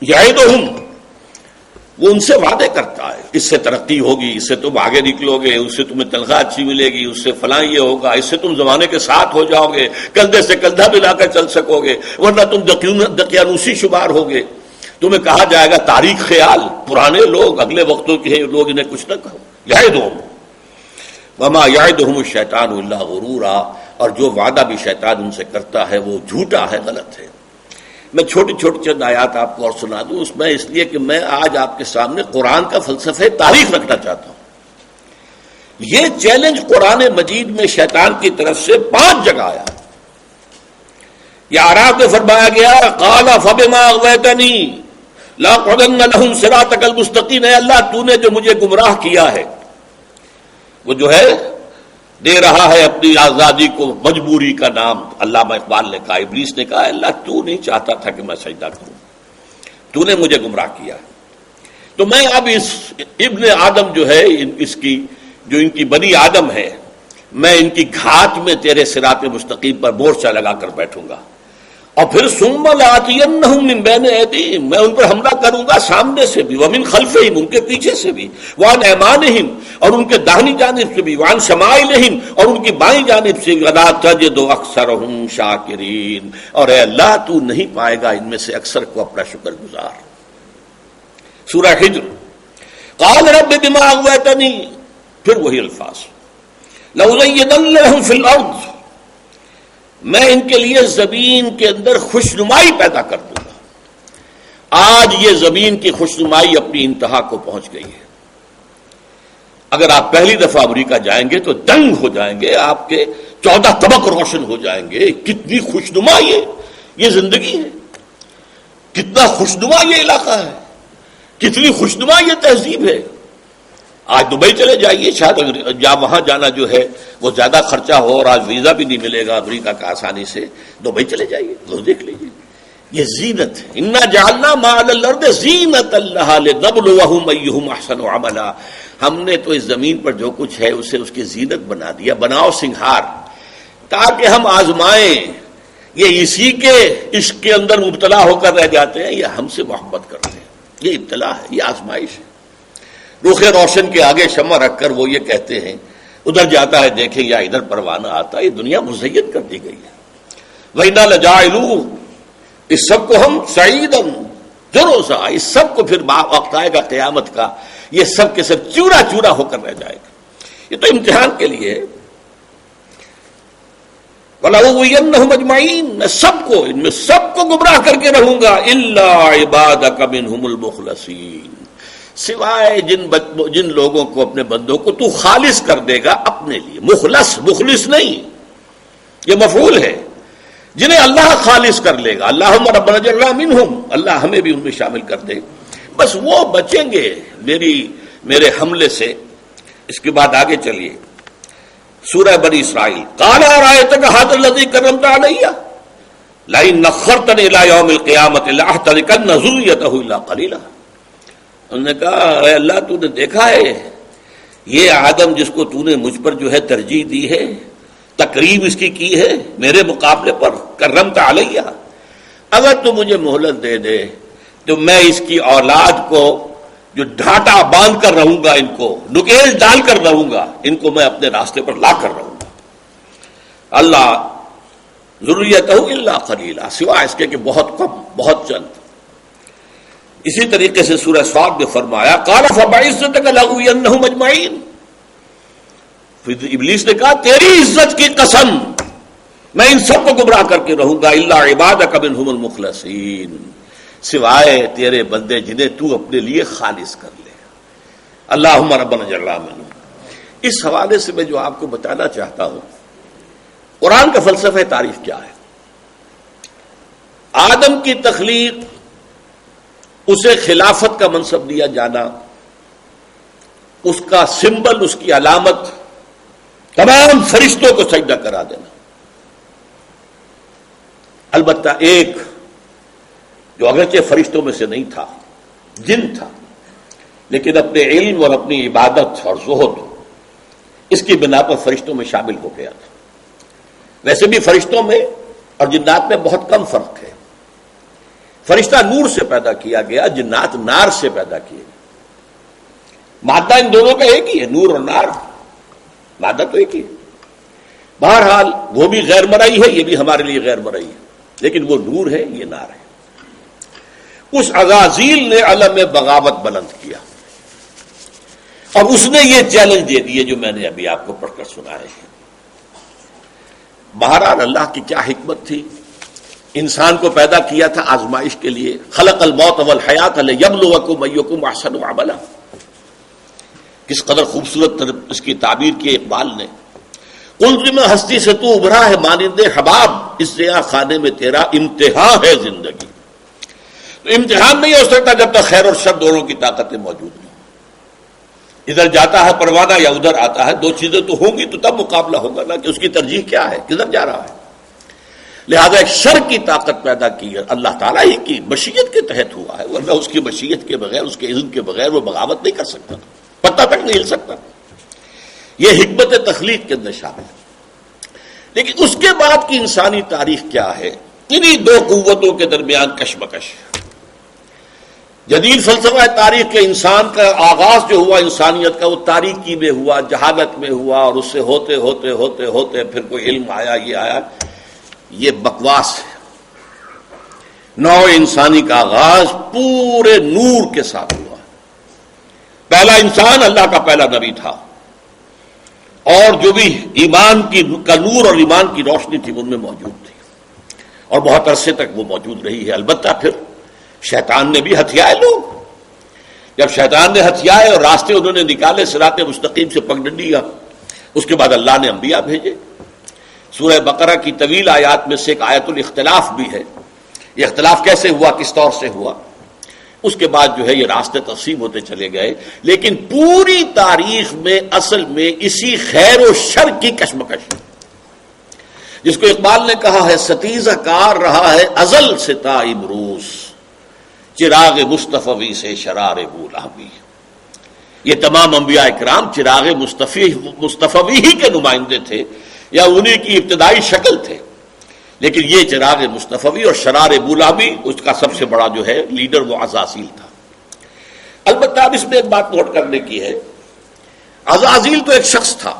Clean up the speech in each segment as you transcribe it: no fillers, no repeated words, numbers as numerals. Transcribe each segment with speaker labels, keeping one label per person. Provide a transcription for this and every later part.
Speaker 1: یعدہم، وہ ان سے وعدے کرتا ہے، اس سے ترقی ہوگی، اس سے تم آگے نکلو گے، اس سے تمہیں تنخواہ اچھی ملے گی، اس سے فلاں یہ ہوگا، اس سے تم زمانے کے ساتھ ہو جاؤ گے، کندھے سے کندھا ملا کر چل سکو گے، ورنہ تم دقیانوسی شمار ہوگے، تمہیں کہا جائے گا تاریخ خیال، پرانے لوگ، اگلے وقتوں کے لوگ انہیں کچھ نہ کہو۔ یعدہم وما یعدہم الشیطان الا غرورا، اور جو وعدہ بھی شیطان ان سے کرتا ہے وہ جھوٹا ہے، غلط ہے۔ میں چھوٹی چھوٹی چند آیات آپ کو اور سنا دوں، اس میں اس لیے کہ میں آج آپ کے سامنے قرآن کا فلسفہ تاریخ رکھنا چاہتا ہوں۔ یہ چیلنج قرآن مجید میں شیطان کی طرف سے 5 جگہ آیا۔ یہ اعراف میں فرمایا گیا قال فبما اغویتنی لاقعدن لهم صراطک المستقیم، اے اللہ تو نے جو مجھے گمراہ کیا ہے، وہ جو ہے دے رہا ہے اپنی آزادی کو مجبوری کا نام۔ علامہ اقبال نے کہا، ابلیس نے کہا اللہ تو نہیں چاہتا تھا کہ میں سجدہ کروں، تو نے مجھے گمراہ کیا، تو میں اب اس ابن آدم جو ہے اس کی جو ان کی بنی آدم ہے، میں ان کی گھات میں تیرے صراط مستقیم پر مورچہ لگا کر بیٹھوں گا، اور پھر ثم لآتینہم من بین ایدیہم، میں ان پر حملہ کروں گا سامنے سے بھی، ومن خلفہم، ان کے پیچھے سے بھی، وعن ایمانہم، اور ان کے داہنی جانب سے بھی، وعن شمائلہم، اور ان کی بائیں جانب سے، ولا تجد اکثرہم شاکرین، اور اے اللہ تو نہیں پائے گا ان میں سے اکثر کو اپنا شکر گزار۔ سورہ حجر، قال رب بما اغویتنی، پھر وہی الفاظ، لأزینن لہم فی الارض، میں ان کے لیے زمین کے اندر خوشنمائی پیدا کر دوں گا۔ آج یہ زمین کی خوشنمائی اپنی انتہا کو پہنچ گئی ہے۔ اگر آپ پہلی دفعہ امریکہ جائیں گے تو دنگ ہو جائیں گے، آپ کے 14 طبق روشن ہو جائیں گے، کتنی خوشنما یہ زندگی ہے، کتنا خوشنما یہ علاقہ ہے، کتنی خوشنما یہ تہذیب ہے۔ آج دبئی چلے جائیے، شاید اگر وہاں جانا جو ہے وہ زیادہ خرچہ ہو اور آج ویزا بھی نہیں ملے گا امریکہ کا آسانی سے، دبئی چلے جائیے، وہ دیکھ لیجیے، یہ زینت ہے۔ انا جعلنا ما علی الارض زینۃ لها لنبلوہم ایہم احسن عملا، ہم نے تو اس زمین پر جو کچھ ہے اسے اس کی زینت بنا دیا، بناؤ سنگھار، تاکہ ہم آزمائیں۔ یہ اسی کے عشق کے اندر مبتلا ہو کر رہ جاتے ہیں، یہ ہم سے محبت کرتے ہیں، یہ ابتلا ہے، یہ آزمائش ہے۔ رخ روشن کے آگے شمع رکھ کر وہ یہ کہتے ہیں، ادھر جاتا ہے دیکھیں یا ادھر پروانہ آتا ہے، یہ دنیا مزین کر دی گئی ہے۔ وَإِنَّا لَجَاعِلُونَ، اس سب کو ہم سعیداً جرزا، اس سب کو پھر وقت آئے گا قیامت کا، یہ سب کے سب چورا چورا ہو کر رہ جائے گا۔ یہ تو امتحان کے لیے ہے۔ وَلَأُغْوِيَنَّهُمْ أَجْمَعِينَ، میں سب کو، ان میں سب کو گمراہ کر کے رہوں گا، إِلَّا عِبَادَكَ مِنْهُمُ الْمُخْلَصِينَ، سوائے جن لوگوں کو، اپنے بندوں کو تو خالص کر دے گا اپنے لیے۔ مخلص نہیں، یہ مفعول ہے، جنہیں اللہ خالص کر لے گا۔ اللہم ربنا اجعلنا منہم، اللہ ہمیں بھی ان میں شامل کر دے، بس وہ بچیں گے میرے حملے سے۔ اس کے بعد آگے چلیے، سورہ بنی اسرائیل، قال ارأیتک ھذا الذی کرمت علی لئن اخرتنی الی یوم القیامۃ لاحترقن ذریتہ الا قلیلا۔ انہوں نے کہا اے اللہ تو نے دیکھا ہے یہ آدم جس کو تو نے مجھ پر جو ہے ترجیح دی ہے، تقریب اس کی ہے میرے مقابلے پر، کرمت علیہ، اگر تو مجھے مہلت دے دے تو میں اس کی اولاد کو جو ڈھانٹا باندھ کر رہوں گا، ان کو نکیل ڈال کر رہوں گا، ان کو میں اپنے راستے پر لا کر رہوں گا۔ اللہ ذریتہ الا قلیلا، سوائے اس کے کہ بہت کم، بہت چند۔ اسی طریقے سے سورہ صاد میں فرمایا قال فبعزتک لأغوینہم اجمعین، پھر ابلیس نے کہا تیری عزت کی قسم میں ان سب کو گمراہ کر کے رہوں گا، الا عبادک منہم المخلصین، سوائے تیرے بندے جنہیں تو اپنے لیے خالص کر لے۔ اللہم ربنا اجعلنا منہم۔ اس حوالے سے میں جو آپ کو بتانا چاہتا ہوں، قرآن کا فلسفہ تعریف کیا ہے۔ آدم کی تخلیق، اسے خلافت کا منصب دیا جانا، اس کا سمبل، اس کی علامت، تمام فرشتوں کو سجدہ کرا دینا۔ البتہ ایک جو اگرچہ فرشتوں میں سے نہیں تھا، جن تھا، لیکن اپنے علم اور اپنی عبادت اور زہد اس کی بنا پر فرشتوں میں شامل ہو گیا تھا۔ ویسے بھی فرشتوں میں اور جنات میں بہت کم فرق ہے۔ فرشتہ نور سے پیدا کیا گیا، جنات نار سے پیدا کیے گئے. مادہ ان دونوں کا ایک ہی ہے، نور اور نار، مادہ تو ایک ہی ہے. بہرحال وہ بھی غیر مرئی ہے، یہ بھی ہمارے لیے غیر مرئی ہے، لیکن وہ نور ہے، یہ نار ہے. اس عزازیل نے علم بغاوت بلند کیا اور اس نے یہ چیلنج دے دیے جو میں نے ابھی آپ کو پڑھ کر سنائے ہیں. بہرحال اللہ کی کیا حکمت تھی، انسان کو پیدا کیا تھا آزمائش کے لیے. خلق الموت والحیات لیبلوکم ایکم احسن عملا. کس قدر خوبصورت اس کی تعبیر کی اقبال نے. قلت میں ہستی سے تو ابھرا ہے مانند حباب، اس ضیاء خانے میں تیرا امتحان ہے زندگی. تو امتحان نہیں ہو سکتا جب تک خیر اور شر دونوں کی طاقتیں موجود ہیں. ادھر جاتا ہے پروانہ یا ادھر آتا ہے، دو چیزیں تو ہوں گی تو تب مقابلہ ہوگا نا کہ اس کی ترجیح کیا ہے، کدھر جا رہا ہے. لہذا ایک شر کی طاقت پیدا کی ہے اللہ تعالیٰ ہی کی مشیت کے تحت ہوا ہے، ورنہ اس کی مشیت کے بغیر، اس کے اذن کے بغیر وہ بغاوت نہیں کر سکتا، پتہ تک نہیں ہل سکتا. یہ حکمت تخلیق کے اندر شامل ہے. لیکن اس کے بعد کی انسانی تاریخ کیا ہے؟ انہی دو قوتوں کے درمیان کشمکش. جدید فلسفہ تاریخ کے انسان کا آغاز جو ہوا انسانیت کا، وہ تاریکی میں ہوا، جہالت میں ہوا، اور اس سے ہوتے ہوتے ہوتے ہوتے پھر کوئی علم آیا، یہ آیا. یہ بکواس ہے. نو انسانی کا آغاز پورے نور کے ساتھ ہوا. پہلا انسان اللہ کا پہلا نبی تھا، اور جو بھی ایمان کا نور اور ایمان کی روشنی تھی ان میں موجود تھی، اور بہت عرصے تک وہ موجود رہی ہے. البتہ پھر شیطان نے بھی ہتھیائے لوگ. جب شیطان نے ہتھیائے اور راستے انہوں نے نکالے صراط مستقیم سے پکڑ لیا، اس کے بعد اللہ نے انبیاء بھیجے. سورہ بقرہ کی طویل آیات میں سے ایک آیت الاختلاف بھی ہے. یہ اختلاف کیسے ہوا، کس طور سے ہوا. اس کے بعد جو ہے یہ راستے تقسیم ہوتے چلے گئے. لیکن پوری تاریخ میں اصل میں اسی خیر و شر کی کشمکش، جس کو اقبال نے کہا ہے ستیزہ کار رہا ہے ازل سے تا امروز، چراغ مصطفی سے شرار غلامی. یہ تمام انبیاء کرام چراغ مصطفی ہی کے نمائندے تھے، یا انہی کی ابتدائی شکل تھے. لیکن یہ چراغ مصطفی اور شرار غلامی، اس کا سب سے بڑا جو ہے لیڈر وہ عزازیل تھا. البتہ اب اس میں ایک بات نوٹ کرنے کی ہے، عزازیل تو ایک شخص تھا.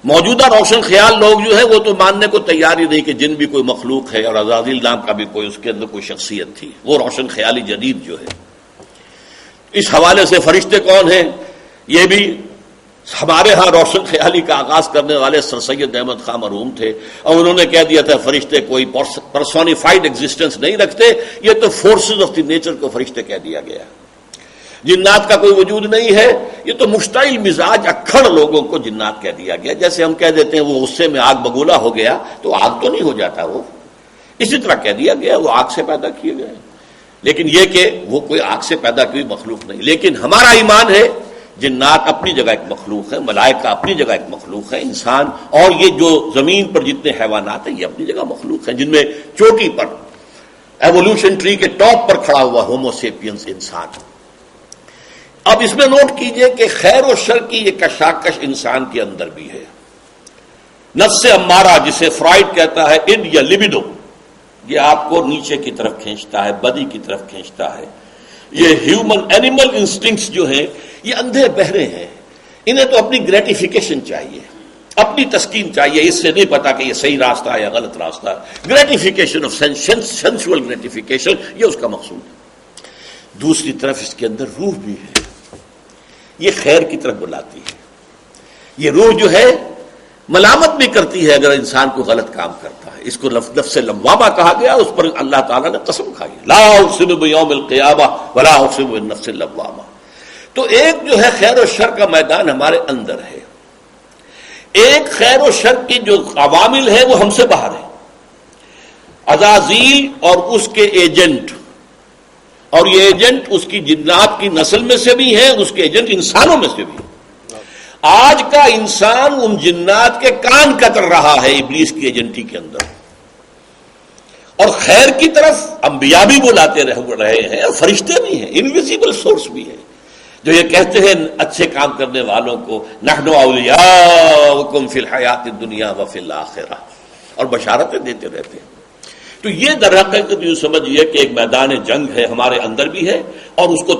Speaker 1: موجودہ روشن خیال لوگ جو ہے وہ تو ماننے کو تیار ہی نہیں کہ جن بھی کوئی مخلوق ہے، اور عزازیل نام کا بھی کوئی اس کے اندر کوئی شخصیت تھی. وہ روشن خیالی جدید جو ہے. اس حوالے سے فرشتے کون ہیں، یہ بھی ہمارے ہاں روشن خیالی کا آغاز کرنے والے سر سید احمد خان مرحوم تھے، اور انہوں نے کہہ دیا تھا فرشتے کوئی پرسونیفائڈ ایگزسٹنس نہیں رکھتے، یہ تو فورسز آف دی نیچر کو فرشتے کہہ دیا گیا. جنات کا کوئی وجود نہیں ہے، یہ تو مشتعل مزاج اکھڑ لوگوں کو جنات کہہ دیا گیا. جیسے ہم کہہ دیتے ہیں وہ غصے میں آگ بگولا ہو گیا، تو آگ تو نہیں ہو جاتا وہ، اسی طرح کہہ دیا گیا وہ آگ سے پیدا کیے گئے. لیکن یہ کہ وہ کوئی آگ سے پیدا کی مخلوق نہیں. لیکن ہمارا ایمان ہے جنات اپنی جگہ ایک مخلوق ہے، ملائکہ اپنی جگہ ایک مخلوق ہے، انسان اور یہ جو زمین پر جتنے حیوانات ہیں یہ اپنی جگہ مخلوق ہیں، جن میں چوٹی پر ایوولوشن ٹری کے ٹاپ پر کھڑا ہوا ہومو سیپینس انسان. اب اس میں نوٹ کیجئے کہ خیر و شر کی یہ کشاکش انسان کے اندر بھی ہے. نفس امارہ جسے فرائڈ کہتا ہے اڈ یا لبیڈو، یہ آپ کو نیچے کی طرف کھینچتا ہے، بدی کی طرف کھینچتا ہے. یہ ہیومن اینیمل انسٹنکٹس جو ہیں یہ اندھے بہرے ہیں. انہیں تو اپنی گریٹیفیکیشن چاہیے، اپنی تسکین چاہیے. اس سے نہیں پتا کہ یہ صحیح راستہ ہے یا غلط راستہ ہے. گریٹیفیکیشن آف سینسول گریٹیفیکیشن، یہ اس کا مقصود ہے. دوسری طرف اس کے اندر روح بھی ہے، یہ خیر کی طرف بلاتی ہے. یہ روح جو ہے ملامت بھی کرتی ہے اگر انسان کو غلط کام کرتا ہے. اس کو نفس لوامہ کہا گیا، اس پر اللہ تعالیٰ نے قسم کھائی، لا اقسم بیوم القیامہ ولا اقسم بالنفس اللوامہ. تو ایک جو ہے خیر و شر کا میدان ہمارے اندر ہے، ایک خیر و شر کی جو عوامل ہے وہ ہم سے باہر ہے. عزازیل اور اس کے ایجنٹ، اور یہ ایجنٹ اس کی جنات کی نسل میں سے بھی ہیں، اس کے ایجنٹ انسانوں میں سے بھی. آج کا انسان ان جنات کے کان کتر رہا ہے ابلیس کی ایجنٹی کے اندر، اور خیر کی طرف انبیاء بھی بلاتے رہے ہیں، اور فرشتے بھی ہیں، انویزیبل سورس بھی ہیں، جو یہ کہتے ہیں اچھے کام کرنے والوں کو نحن اولیاؤکم فی الحیات الدنیا وفی الآخرہ، اور بشارتیں دیتے رہتے ہیں. تو یہ در حقیقت یوں سمجھیے کہ ایک میدان جنگ ہے، ہمارے اندر بھی ہے، اور اس کو